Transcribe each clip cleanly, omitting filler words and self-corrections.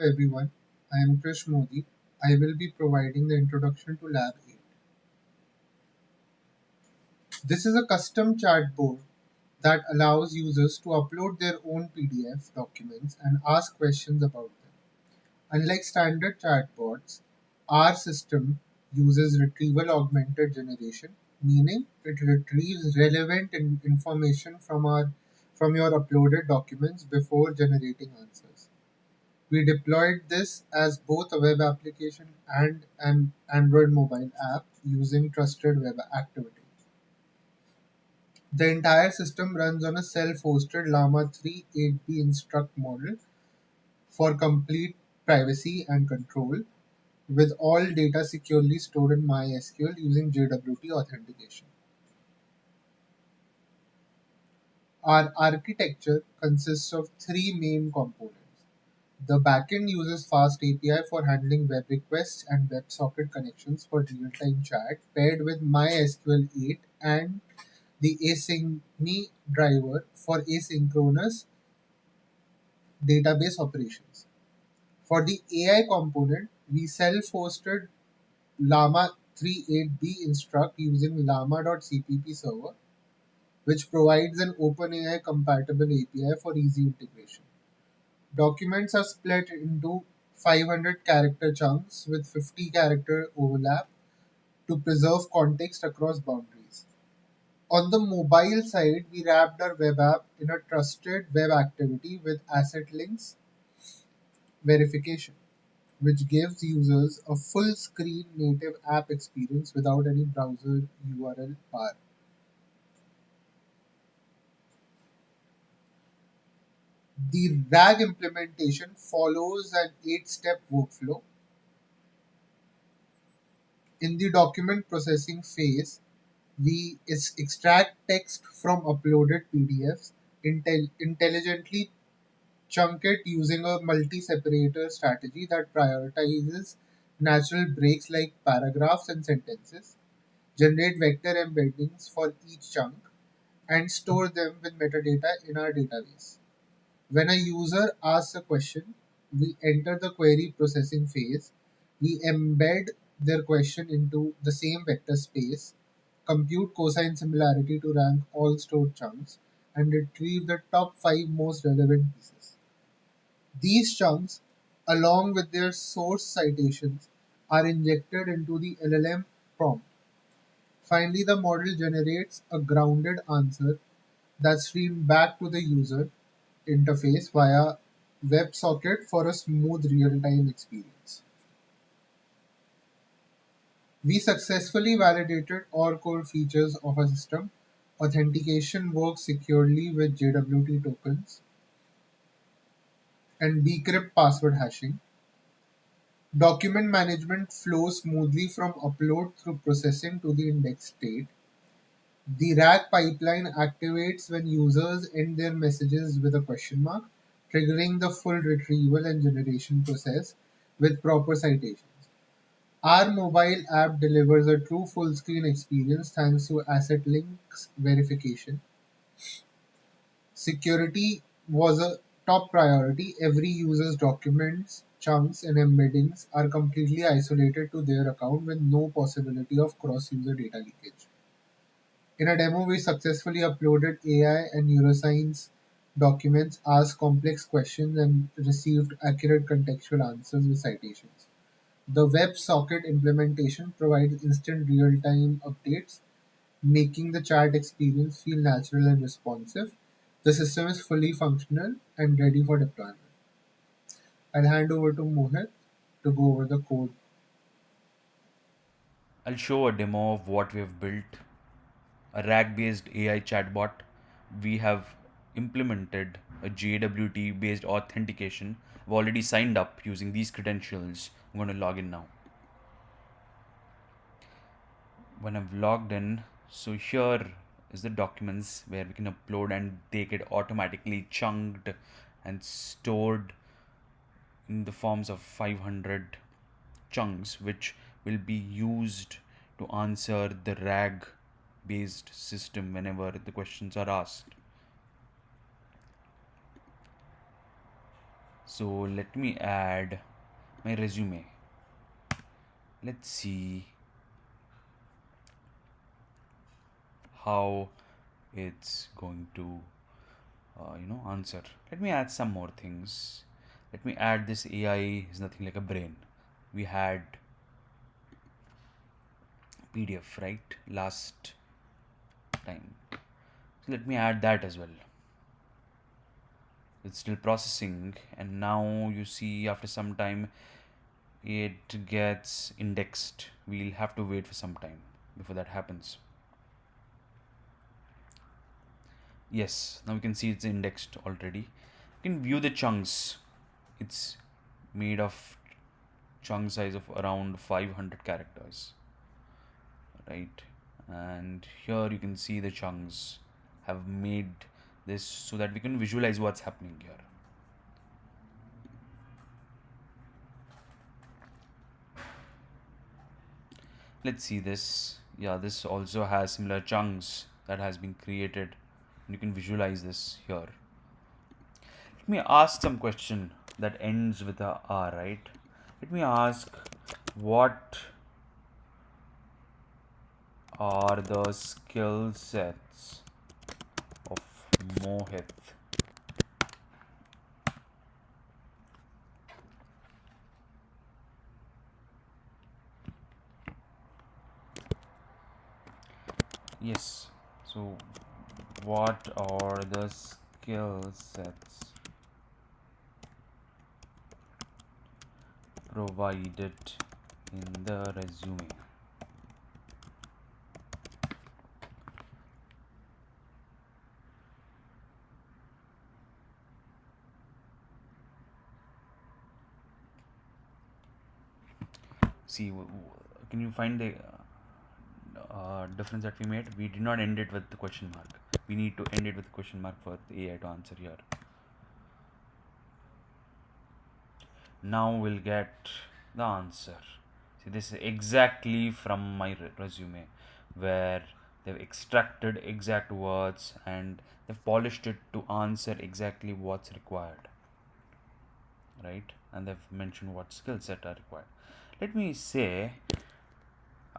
Everyone, I am Krish Modi. I will be providing the introduction to Lab 8. This is a custom chat board that allows users to upload their own PDF documents and ask questions about them. Unlike standard chatbots, our system uses retrieval augmented generation, meaning it retrieves relevant information from your uploaded documents before generating answers. We deployed this as both a web application and an Android mobile app using trusted web activity. The entire system runs on a self-hosted Llama 3 8B Instruct model for complete privacy and control, with all data securely stored in MySQL using JWT authentication. Our architecture consists of three main components. The backend uses Fast API for handling web requests and WebSocket connections for real-time chat, paired with MySQL 8 and the Async.me driver for asynchronous database operations. For the AI component, we self-hosted Llama 3.8b Instruct using llama.cpp server, which provides an OpenAI compatible API for easy integration. Documents are split into 500 character chunks with 50 character overlap to preserve context across boundaries. On the mobile side, we wrapped our web app in a trusted web activity with asset links verification, which gives users a full screen native app experience without any browser URL bar. The RAG implementation follows an 8-step workflow. In the document processing phase, we extract text from uploaded PDFs, intelligently chunk it using a multi-separator strategy that prioritizes natural breaks like paragraphs and sentences, generate vector embeddings for each chunk, and store them with metadata in our database. When a user asks a question, we enter the query processing phase. We embed their question into the same vector space, compute cosine similarity to rank all stored chunks, and retrieve the top 5 most relevant pieces. These chunks, along with their source citations, are injected into the LLM prompt. Finally, the model generates a grounded answer that's streamed back to the user interface via WebSocket for a smooth real-time experience. We successfully validated all core features of a system. Authentication works securely with JWT tokens and decrypt password hashing. Document management flows smoothly from upload through processing to the index state. The RAG pipeline activates when users end their messages with a question mark, triggering the full retrieval and generation process with proper citations. Our mobile app delivers a true full screen experience thanks to asset links verification. Security was a top priority. Every user's documents, chunks, and embeddings are completely isolated to their account with no possibility of cross user data leakage. In a demo, we successfully uploaded AI and neuroscience documents, asked complex questions, and received accurate contextual answers with citations. The WebSocket implementation provides instant real-time updates, making the chat experience feel natural and responsive. The system is fully functional and ready for deployment. I'll hand over to Mohit to go over the code. I'll show a demo of what we have built, a RAG based AI chatbot. We have implemented a JWT based authentication. I've already signed up using these credentials. I'm going to log in now. When I've logged in, so here is the documents where we can upload and they get automatically chunked and stored in the forms of 500 chunks, which will be used to answer the RAG based system whenever the questions are asked. So let me add my resume. Let's see how it's going to answer. Let me add some more things. Let me add this AI is nothing like a brain. We had PDF, right, last time. So let me add that as well. It's still processing, and now you see after some time it gets indexed. We'll have to wait for some time before that happens. Yes, now we can see it's indexed already. You can view the chunks. It's made of chunk size of around 500 characters, right? And here you can see the chunks have made this so that we can visualize what's happening here. Let's see this. Yeah, this also has similar chunks that has been created. You can visualize this here. Let me ask some question that ends with a R, right? Let me ask, what are the skill sets of Mohit? Yes. So, what are the skill sets provided in the resume? See, can you find the difference that we made? We did not end it with the question mark. We need to end it with the question mark for the AI to answer here. Now we'll get the answer. See, this is exactly from my resume, where they've extracted exact words and they've polished it to answer exactly what's required, right? And they've mentioned what skill set are required. Let me say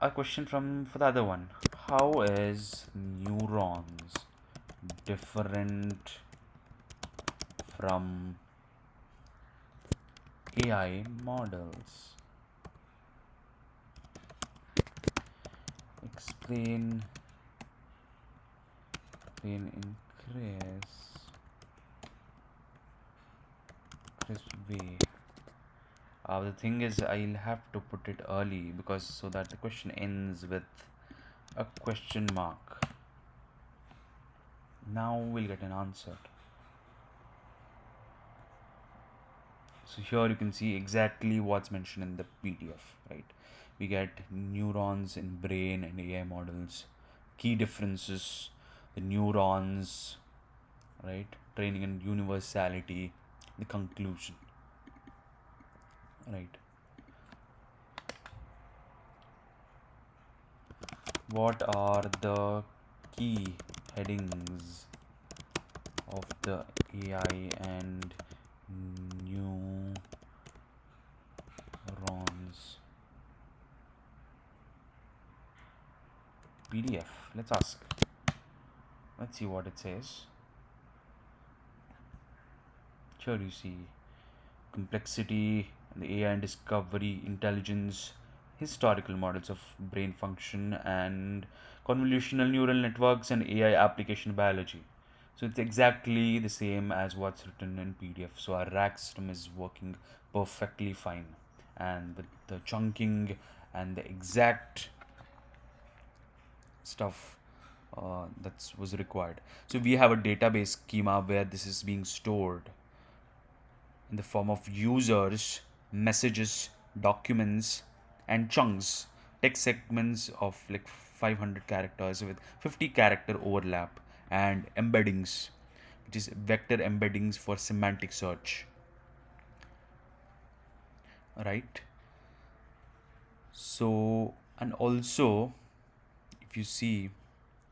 a question from for the other one. How is neurons different from AI models? Explain in crisp way. The thing is, I'll have to put it early because so that the question ends with a question mark. Now we'll get an answer. So here you can see exactly what's mentioned in the PDF, right? We get neurons in brain and AI models, key differences, the neurons, right? Training and universality, the conclusion, right? What are the key headings of the AI and neurons PDF? Let's ask. Let's see what it says. Here you see complexity, the AI and discovery, intelligence, historical models of brain function, and convolutional neural networks and AI application biology. So it's exactly the same as what's written in PDF. So our rack system is working perfectly fine. And with the chunking and the exact stuff that was required. So we have a database schema where this is being stored in the form of users, messages, documents, and chunks, text segments of like 500 characters with 50 character overlap, and embeddings, which is vector embeddings for semantic search, right? So, and also, if you see,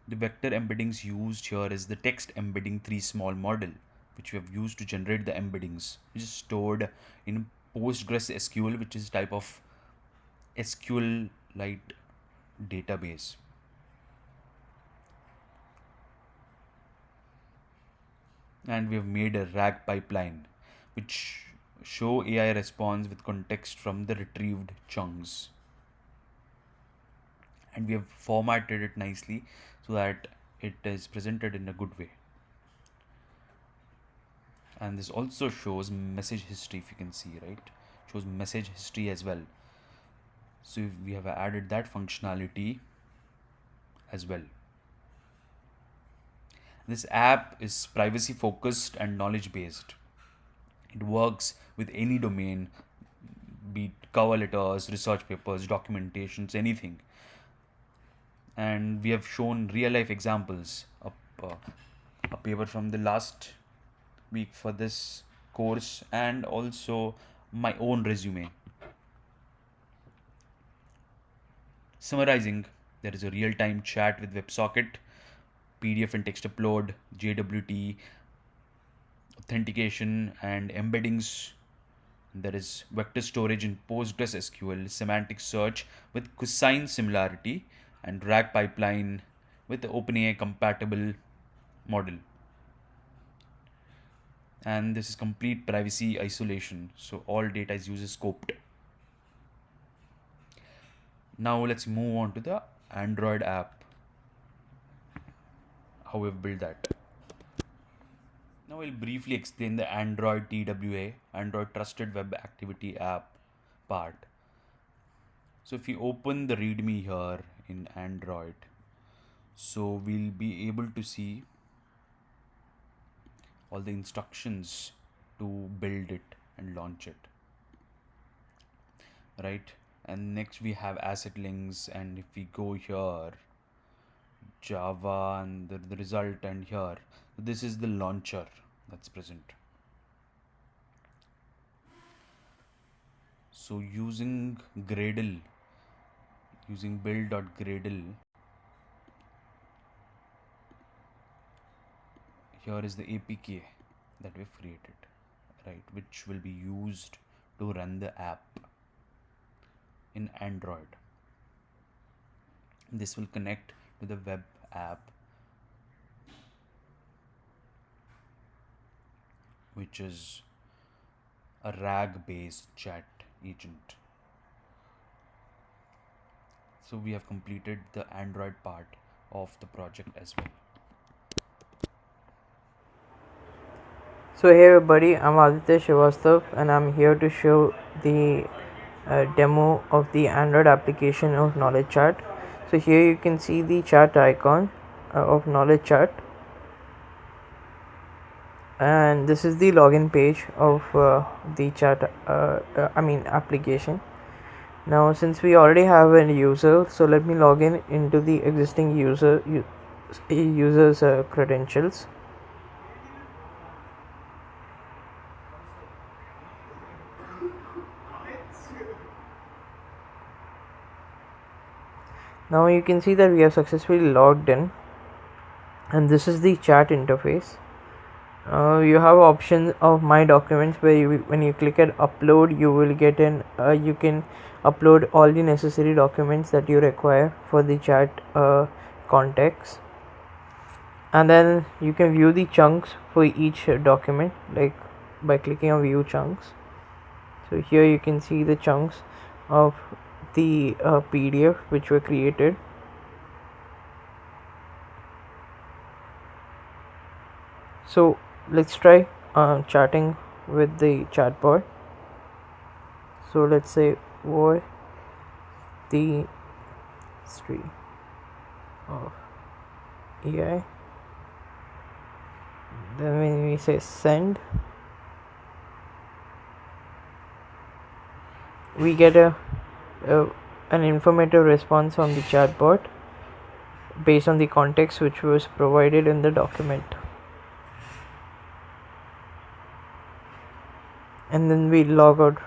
the vector embeddings used here is the text embedding 3 small model which we have used to generate the embeddings, which is stored in Postgres SQL, which is type of SQLite database. And we have made a RAG pipeline, which show AI response with context from the retrieved chunks. And we have formatted it nicely so that it is presented in a good way. And this also shows message history, if you can see, right? Shows message history as well. So we have added that functionality as well. This app is privacy focused and knowledge based. It works with any domain, be it cover letters, research papers, documentations, anything. And we have shown real life examples. Uh, a paper from the last week for this course, and also my own resume. Summarizing, there is a real time chat with WebSocket, PDF and text upload, JWT, authentication, and embeddings. There is vector storage in PostgreSQL, semantic search with cosine similarity, and RAG pipeline with the OpenAI compatible model. And this is complete privacy isolation, so all data is user scoped. Now let's move on to the Android app, how we've built that. Now I'll briefly explain the Android TWA, Android Trusted Web Activity app part. So if you open the README here in Android, so we'll be able to see all the instructions to build it and launch it, right? And next we have asset links, and if we go here, Java and the result, and here this is the launcher that's present. So using Gradle, using build.gradle, here is the APK that we've created, right, which will be used to run the app in Android. This will connect to the web app, which is a RAG based chat agent. So we have completed the Android part of the project as well. So hey everybody, I'm Aditya Srivastav and I'm here to show the demo of the Android application of Knowledge Chat. So here you can see the chat icon of Knowledge Chat, and this is the login page of the chat application. Now since we already have a user, so let me log in into the existing user's credentials. Now you can see that we have successfully logged in, and this is the chat interface. You have options of my documents where when you click at upload, you will get in you can upload all the necessary documents that you require for the chat context, and then you can view the chunks for each document, like by clicking on view chunks. So here you can see the chunks of the PDF which were created. So let's try chatting with the chatbot. So let's say what the history of AI. Then when we say send, we get an informative response from the chatbot based on the context which was provided in the document. And then we log out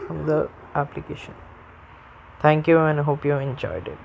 from the application. Thank you, and I hope you enjoyed it.